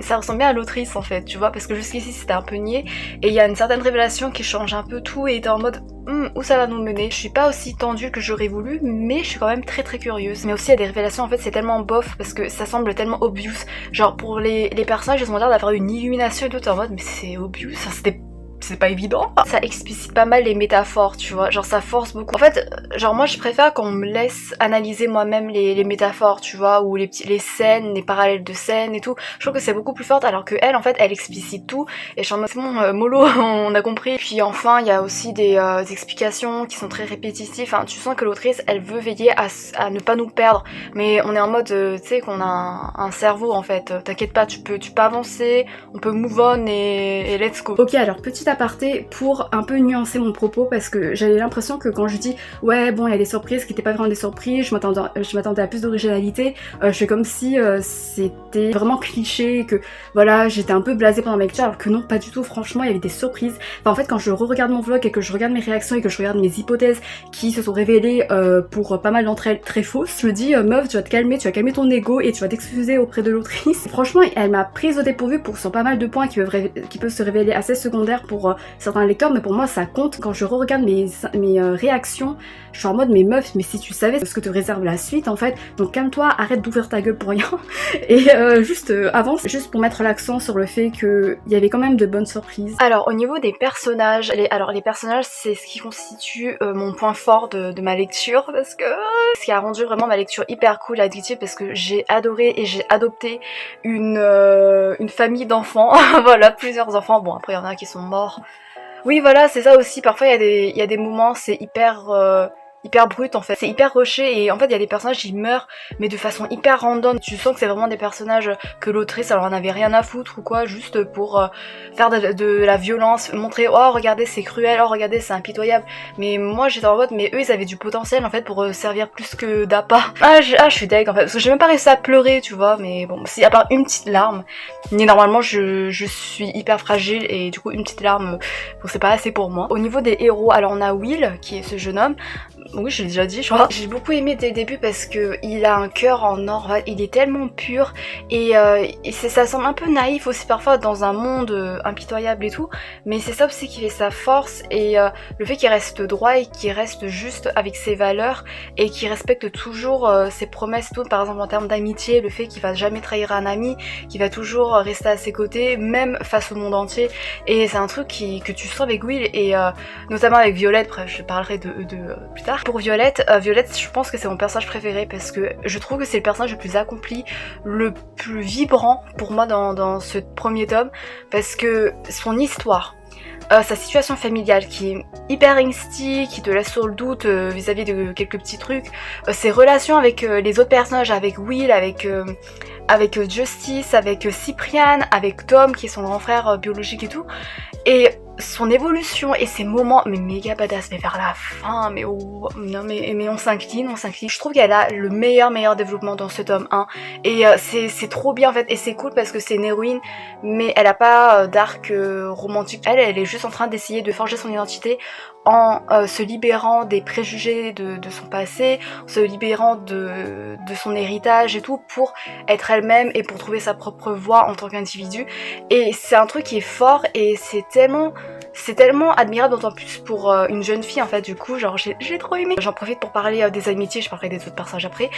ça ressemble bien à l'autrice en fait, tu vois, parce que jusqu'ici c'était un peu niais, et il y a une certaine révélation qui change un peu tout et t'es en mode où ça va nous mener. Je suis pas aussi tendue que j'aurais voulu, mais je suis quand même très curieuse. Mais aussi il y a des révélations en fait c'est tellement bof parce que ça semble tellement obvious. Genre pour les personnages ils ont l'air d'avoir une illumination et tout, t'es en mode mais c'est obvious, ça c'est pas évident. Ça explicite pas mal les métaphores, tu vois, genre ça force beaucoup. En fait, genre moi je préfère qu'on me laisse analyser moi-même les métaphores, tu vois, ou les scènes, les parallèles de scènes et tout. Je trouve que c'est beaucoup plus forte alors que elle, en fait, elle explicite tout. Et je suis en mode, c'est bon, mollo, on a compris. Puis enfin, il y a aussi des explications qui sont très répétitives. Enfin, tu sens que l'autrice, elle veut veiller à ne pas nous perdre. Mais on est en mode, tu sais, qu'on a un cerveau, en fait. T'inquiète pas, tu peux avancer, on peut move on et let's go. Ok, alors petit aparté pour un peu nuancer mon propos parce que j'avais l'impression que quand je dis ouais bon il y a des surprises qui étaient pas vraiment des surprises, je m'attendais à plus d'originalité, je fais comme si c'était vraiment cliché, que voilà j'étais un peu blasée pendant ma lecture, alors que non pas du tout, franchement il y avait des surprises. Enfin, en fait quand je re-regarde mon vlog et que je regarde mes réactions et que je regarde mes hypothèses qui se sont révélées pour pas mal d'entre elles très fausses, je me dis meuf tu vas te calmer, tu vas calmer ton ego et tu vas t'excuser auprès de l'autrice. Franchement elle m'a prise au dépourvu pour sur pas mal de points qui peuvent se révéler assez secondaires pour pour certains lecteurs, mais pour moi ça compte. Quand je re-regarde mes réactions, je suis en mode mais meuf, mais si tu savais ce que te réserve la suite en fait, donc calme-toi, arrête d'ouvrir ta gueule pour rien et juste avance, juste pour mettre l'accent sur le fait qu'il y avait quand même de bonnes surprises. Alors au niveau des personnages, les personnages c'est ce qui constitue mon point fort de ma lecture, parce que ce qui a rendu vraiment ma lecture hyper cool et addictive, parce que j'ai adoré et j'ai adopté une famille d'enfants, voilà, plusieurs enfants, bon après il y en a qui sont morts. Oui voilà, c'est ça aussi, parfois il y a des moments c'est hyper brut en fait, c'est hyper rushé et en fait il y a des personnages qui meurent mais de façon hyper random, tu sens que c'est vraiment des personnages que l'autrice elle en avait rien à foutre ou quoi, juste pour faire de la violence, montrer oh regardez c'est cruel, oh regardez c'est impitoyable, mais moi j'étais en mode mais eux ils avaient du potentiel en fait pour servir plus que d'appât. Je suis deg en fait, parce que j'ai même pas réussi à pleurer tu vois, mais bon, si à part une petite larme, mais normalement je suis hyper fragile et du coup une petite larme bon, c'est pas assez pour moi. Au niveau des héros, alors on a Will qui est ce jeune homme. Oui, je l'ai déjà dit, je crois. J'ai beaucoup aimé dès le début parce que il a un cœur en or, il est tellement pur et ça semble un peu naïf aussi parfois dans un monde impitoyable et tout, mais c'est ça aussi qui fait sa force et le fait qu'il reste droit et qu'il reste juste avec ses valeurs et qu'il respecte toujours ses promesses et tout, par exemple en termes d'amitié, le fait qu'il va jamais trahir un ami, qu'il va toujours rester à ses côtés, même face au monde entier, et c'est un truc que tu sens avec Will et notamment avec Violette, bref je parlerai de plus tard. Pour Violette, je pense que c'est mon personnage préféré parce que je trouve que c'est le personnage le plus accompli, le plus vibrant pour moi dans ce premier tome, parce que son histoire, sa situation familiale qui est hyper angsty, qui te laisse sur le doute vis-à-vis de quelques petits trucs, ses relations avec les autres personnages, avec Will, avec Justice, avec Cyprian, avec Tom qui est son grand frère biologique et tout, et son évolution et ses moments mais méga badass, mais vers la fin, mais oh, non mais on s'incline. Je trouve qu'elle a le meilleur développement dans ce tome 1 et c'est trop bien en fait, et c'est cool parce que c'est une héroïne mais elle a pas d'arc romantique, elle est juste en train d'essayer de forger son identité en se libérant des préjugés de son passé, en se libérant de son héritage et tout, pour être elle-même et pour trouver sa propre voie en tant qu'individu, et c'est un truc qui est fort et c'est tellement admirable, d'autant plus pour une jeune fille en fait. Du coup genre j'ai trop aimé. J'en profite pour parler des amitiés, je parlerai des autres personnages après,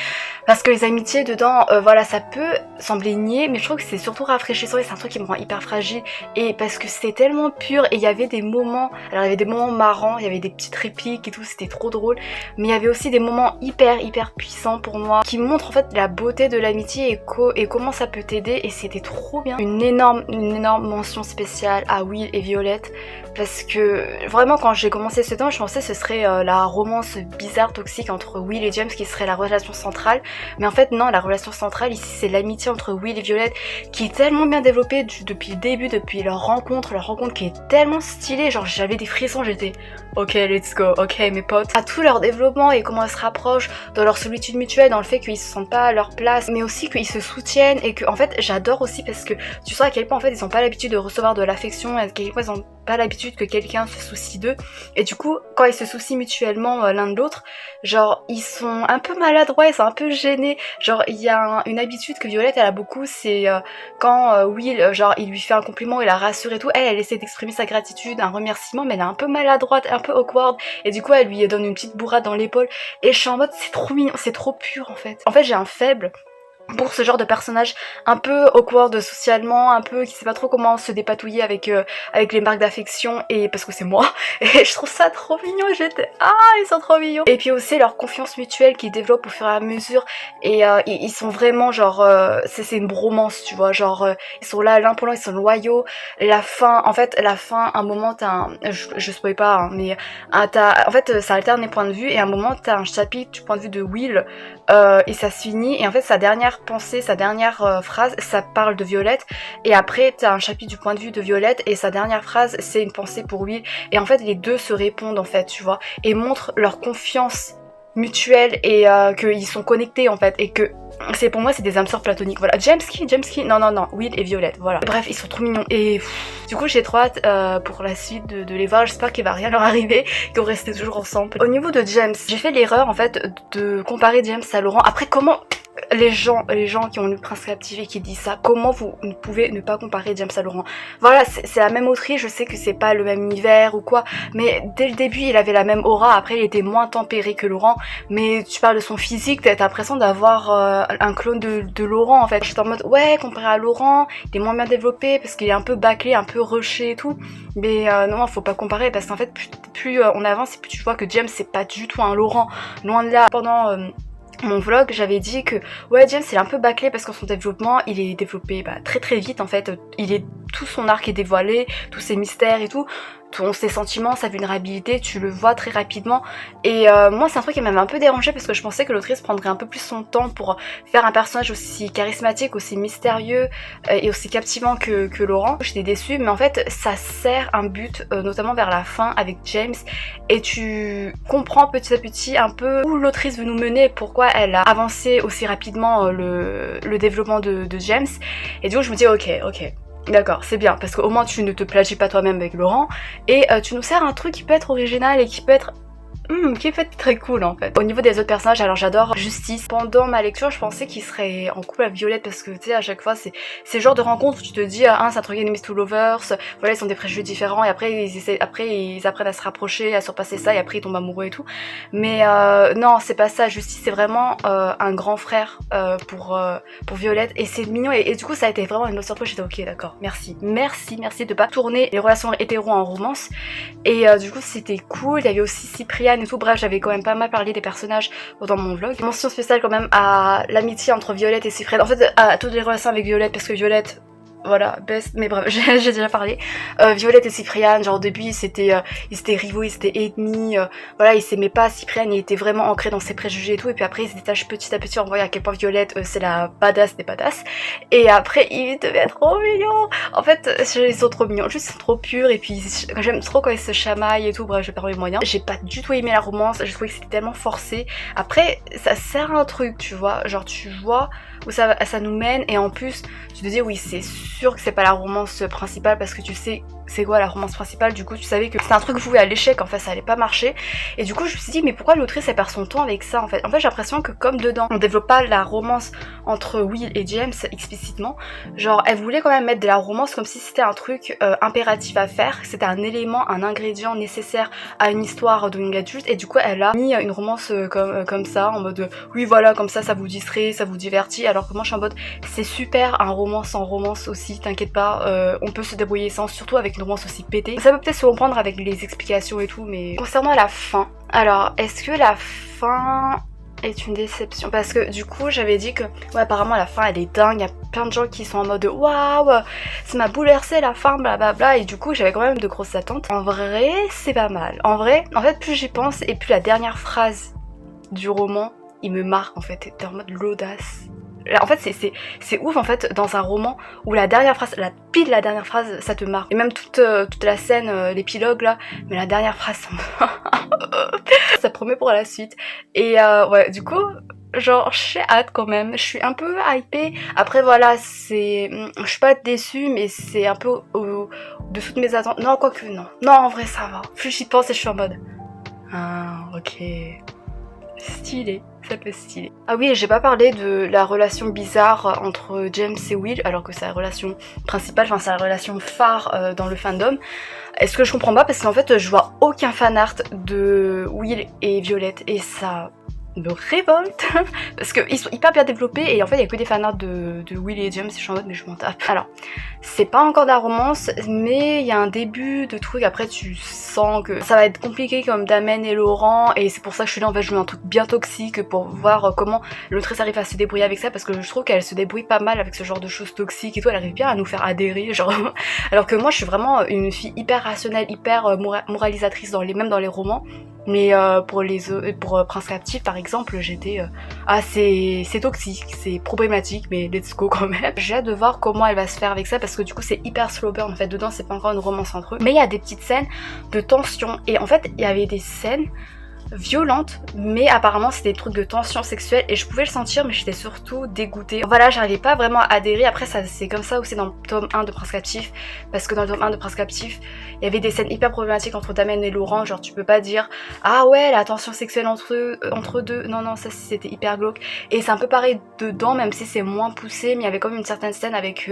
parce que les amitiés dedans voilà, ça peut sembler niais mais je trouve que c'est surtout rafraîchissant et c'est un truc qui me rend hyper fragile, et parce que c'était tellement pur et il y avait des moments, alors il y avait des moments marrants, il y avait des petites répliques et tout, c'était trop drôle, mais il y avait aussi des moments hyper puissants pour moi qui montrent en fait la beauté de l'amitié et comment ça peut t'aider, et c'était trop bien. Une énorme mention spéciale à Will et Violette, parce que vraiment quand j'ai commencé ce temps je pensais que ce serait la romance bizarre toxique entre Will et James qui serait la relation centrale, mais en fait non, la relation centrale ici c'est l'amitié entre Will et Violette qui est tellement bien développée depuis le début, depuis leur rencontre qui est tellement stylée, genre j'avais des frissons, j'étais ok let's go, ok mes potes, à tout leur développement et comment ils se rapprochent dans leur solitude mutuelle, dans le fait qu'ils se sentent pas à leur place mais aussi qu'ils se soutiennent, et que en fait j'adore aussi parce que tu sens à quel point en fait ils ont pas l'habitude de recevoir de l'affection, à quel point ils ont pas l'habitude que quelqu'un se soucie d'eux, et du coup quand ils se soucient mutuellement l'un de l'autre, genre ils sont un peu maladroits, ils sont un peu gênés, genre il y a une habitude que Violette elle a beaucoup, c'est quand Will genre il lui fait un compliment, il la rassure et tout, elle essaie d'exprimer sa gratitude, un remerciement, mais elle est un peu maladroite, un peu awkward, et du coup elle lui donne une petite bourrade dans l'épaule, et je suis en mode c'est trop mignon, c'est trop pur en fait. En fait j'ai un faible pour ce genre de personnage un peu awkward socialement, un peu qui sait pas trop comment se dépatouiller avec les marques d'affection, et parce que c'est moi, et je trouve ça trop mignon, j'étais ils sont trop mignons. Et puis aussi leur confiance mutuelle qu'ils développent au fur et à mesure, et ils sont vraiment genre c'est une bromance tu vois, genre ils sont là l'un pour l'autre, ils sont loyaux. La fin, un moment t'as je spoil pas hein, mais en fait ça alterne les points de vue, et à un moment t'as un chapitre du point de vue de Will et ça se finit, et en fait sa dernière pensée, sa dernière phrase, ça parle de Violette, et après t'as un chapitre du point de vue de Violette et sa dernière phrase c'est une pensée pour Will, et en fait les deux se répondent en fait tu vois, et montrent leur confiance mutuelle et qu'ils sont connectés en fait, et que c'est, pour moi c'est des âmes sœurs platoniques, voilà. James Key, non, Will et Violette, voilà. Bref, ils sont trop mignons, et du coup j'ai trop hâte pour la suite de les voir, j'espère qu'il va rien leur arriver, qu'ils vont rester toujours ensemble. Au niveau de James, j'ai fait l'erreur en fait de comparer James à Laurent. Après comment les gens qui ont lu Prince Captif et qui disent ça, comment vous ne pouvez ne pas comparer James à Laurent? Voilà, c'est la même autrice, je sais que c'est pas le même univers ou quoi, mais dès le début il avait la même aura, après il était moins tempéré que Laurent, mais tu parles de son physique, t'as l'impression d'avoir un clone de Laurent en fait. J'étais en mode ouais, comparé à Laurent, il est moins bien développé parce qu'il est un peu bâclé, un peu rushé et tout, mais non, faut pas comparer parce qu'en fait plus on avance et plus tu vois que James c'est pas du tout un Laurent, loin de là. Pendant mon vlog, j'avais dit que ouais, James il est un peu bâclé parce que son développement il est développé très très vite en fait, tout son arc est dévoilé, tous ses mystères et tout, ses sentiments, sa vulnérabilité, tu le vois très rapidement. Et moi c'est un truc qui m'avait un peu dérangé parce que je pensais que l'autrice prendrait un peu plus son temps pour faire un personnage aussi charismatique, aussi mystérieux et aussi captivant que Laurent. J'étais déçue, mais en fait ça sert un but, notamment vers la fin avec James, et tu comprends petit à petit un peu où l'autrice veut nous mener, pourquoi elle a avancé aussi rapidement le développement de James. Et du coup je me dis ok, d'accord, c'est bien, parce qu'au moins tu ne te plagies pas toi-même avec Laurent, et tu nous sers un truc qui peut être original et qui peut être très cool en fait. Au niveau des autres personnages, alors j'adore Justice. Pendant ma lecture, je pensais qu'il serait en couple avec Violette parce que tu sais, à chaque fois, c'est le genre de rencontre où tu te dis, c'est un truc enemies to lovers, voilà, ils sont des préjugés différents et après ils apprennent à se rapprocher, à surpasser ça et après ils tombent amoureux et tout. Mais non, c'est pas ça. Justice, c'est vraiment un grand frère pour Violette et c'est mignon et du coup, ça a été vraiment une autre surprise. J'étais ok, d'accord, merci de pas tourner les relations hétéro en romance et du coup, c'était cool. Il y avait aussi Cyprien et tout, bref j'avais quand même pas mal parlé des personnages dans mon vlog. Mention spéciale quand même à l'amitié entre Violette et Cyprien, en fait à toutes les relations avec Violette parce que Violette, voilà, best, mais bref, j'ai déjà parlé. Violette et Cyprien, genre au début ils étaient rivaux, ils étaient ennemis, voilà, ils s'aimaient pas. Cyprien il était vraiment ancré dans ses préjugés et tout, et puis après ils se détachent petit à petit en voyant à quel point Violette c'est la badass des badasses, et après ils deviennent trop mignons. En fait ils sont trop mignons, juste ils sont trop purs, et puis j'aime trop quand ils se chamaillent et tout, bref je perds mes moyens. J'ai pas du tout aimé la romance, j'ai trouvé que c'était tellement forcé. Après ça sert à un truc, tu vois, genre tu vois où ça nous mène, et en plus tu te dis oui c'est sûr que c'est pas la romance principale parce que tu sais c'est quoi la romance principale, du coup tu savais que c'était un truc voué à l'échec, en fait ça allait pas marcher, et du coup je me suis dit mais pourquoi l'autrice elle perd son temps avec ça en fait. J'ai l'impression que comme dedans on développe pas la romance entre Will et James explicitement, genre elle voulait quand même mettre de la romance comme si c'était un truc impératif à faire, c'était un élément, un ingrédient nécessaire à une histoire de young adulte, et du coup elle a mis une romance comme ça en mode oui voilà, comme ça vous distrait, ça vous divertit, alors que moi je suis en mode c'est super un romance sans romance aussi, t'inquiète pas, on peut se débrouiller sans, surtout avec une romance aussi pétée. Ça peut peut-être se comprendre avec les explications et tout, mais concernant la fin, alors est-ce que la fin est une déception? Parce que du coup j'avais dit que ouais apparemment la fin elle est dingue, il y a plein de gens qui sont en mode waouh ça m'a bouleversé la fin blablabla, et du coup j'avais quand même de grosses attentes. En vrai c'est pas mal, en vrai en fait plus j'y pense et plus la dernière phrase du roman il me marque en fait, t'es en mode l'audace. En fait c'est ouf en fait dans un roman où la dernière phrase, la pile la dernière phrase ça te marque, et même toute la scène, l'épilogue là, mais la dernière phrase ça promet pour la suite. Et ouais du coup genre j'ai hâte quand même, je suis un peu hypée. Après voilà, je suis pas déçue, mais c'est un peu au-dessous de mes attentes. Non quoique non en vrai ça va, plus j'y pense et je suis en mode ok, stylé, ça peut stylé. Ah oui, j'ai pas parlé de la relation bizarre entre James et Will, alors que c'est la relation principale, enfin c'est la relation phare dans le fandom. Est-ce que je comprends pas, parce qu'en fait je vois aucun fanart de Will et Violette et ça me révolte parce qu'ils sont hyper bien développés, et en fait il y a que des fanarts de Will et James, et je suis en mode mais je m'en tape. Alors c'est pas encore de la romance, mais il y a un début de truc, après tu sens que ça va être compliqué comme Damen et Laurent, et c'est pour ça que je suis là en fait, je veux un truc bien toxique pour voir comment l'autrice arrive à se débrouiller avec ça, parce que je trouve qu'elle se débrouille pas mal avec ce genre de choses toxiques et tout, elle arrive bien à nous faire adhérer genre alors que moi je suis vraiment une fille hyper rationnelle, hyper moralisatrice même dans les romans. Mais pour Prince Captif par exemple, j'étais c'est toxique, c'est problématique, mais let's go quand même. J'ai hâte de voir comment elle va se faire avec ça, parce que du coup c'est hyper slow burn en fait, dedans c'est pas encore une romance entre eux, mais il y a des petites scènes de tension, et en fait il y avait des scènes violente, mais apparemment c'était des trucs de tension sexuelle et je pouvais le sentir, mais j'étais surtout dégoûtée. Voilà, j'arrivais pas vraiment à adhérer. Après ça c'est comme ça aussi dans le tome 1 de Prince Captif, parce que dans le tome 1 de Prince Captif il y avait des scènes hyper problématiques entre Damien et Laurent, genre tu peux pas dire ah ouais la tension sexuelle entre deux, non ça c'était hyper glauque. Et c'est un peu pareil dedans, même si c'est moins poussé, mais il y avait quand même une certaine scène avec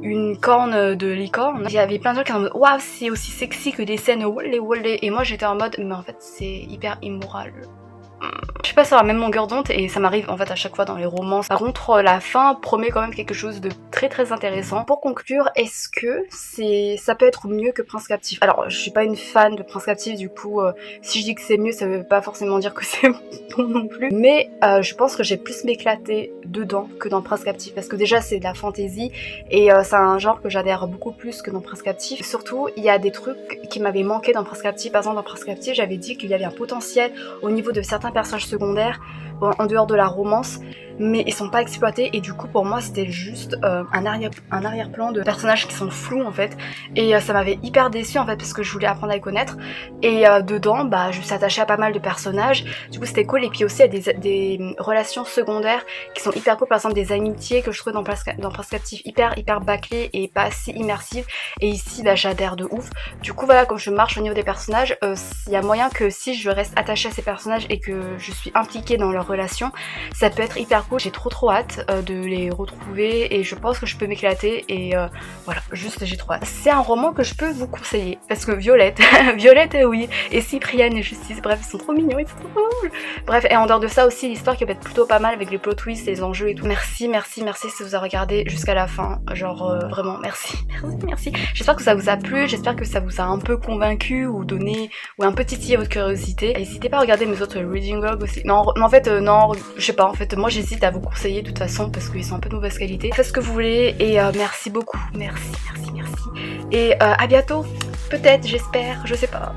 une corne de licorne. Il y avait plein de gens qui étaient en mode waouh c'est aussi sexy que des scènes wallé, et moi j'étais en mode mais en fait c'est hyper immoral. Je suis pas sur la même longueur d'onde et ça m'arrive en fait à chaque fois dans les romances. Par contre la fin promet quand même quelque chose de très très intéressant. Pour conclure, est-ce que ça peut être mieux que Prince Captif? Alors je suis pas une fan de Prince Captif, du coup si je dis que c'est mieux ça veut pas forcément dire que c'est bon non plus. Mais je pense que j'ai plus m'éclater dedans que dans Prince Captif, parce que déjà c'est de la fantasy et c'est un genre que j'adhère beaucoup plus que dans Prince Captif. Surtout il y a des trucs qui m'avaient manqué dans Prince Captif. Par exemple dans Prince Captif j'avais dit qu'il y avait un potentiel au niveau de certains personnages secondaires en dehors de la romance, mais ils sont pas exploités et du coup pour moi c'était juste un arrière-plan de personnages qui sont flous en fait, et ça m'avait hyper déçue en fait parce que je voulais apprendre à les connaître, et dedans bah je me suis attachée à pas mal de personnages, du coup c'était cool. Et puis aussi il y a des relations secondaires qui sont hyper cool, par exemple des amitiés que je trouve dans Prince Captif hyper bâclées et pas assez immersives, et ici bah j'adhère de ouf. Du coup voilà, comme je marche au niveau des personnages, il y a moyen que si je reste attachée à ces personnages et que je suis impliquée dans leur relation, ça peut être hyper cool. J'ai trop hâte de les retrouver et je pense que je peux m'éclater, et voilà, juste j'ai trop hâte. C'est un roman que je peux vous conseiller parce que Violette, Violette oui, et Cyprienne et Justice, bref ils sont trop mignons, ils sont trop cool. Bref, et en dehors de ça aussi l'histoire qui peut être plutôt pas mal avec les plot twists, les enjeux et tout. Merci si vous avez regardé jusqu'à la fin, genre vraiment merci. J'espère que ça vous a plu, j'espère que ça vous a un peu convaincu ou donné ou un peu titillé votre curiosité. N'hésitez pas à regarder mes autres reading vlogs aussi. Non en fait non, je sais pas, en fait moi j'hésite à vous conseiller de toute façon parce qu'ils sont un peu de mauvaise qualité. Faites ce que vous voulez et merci beaucoup, merci. Et à bientôt, peut-être, j'espère, je sais pas.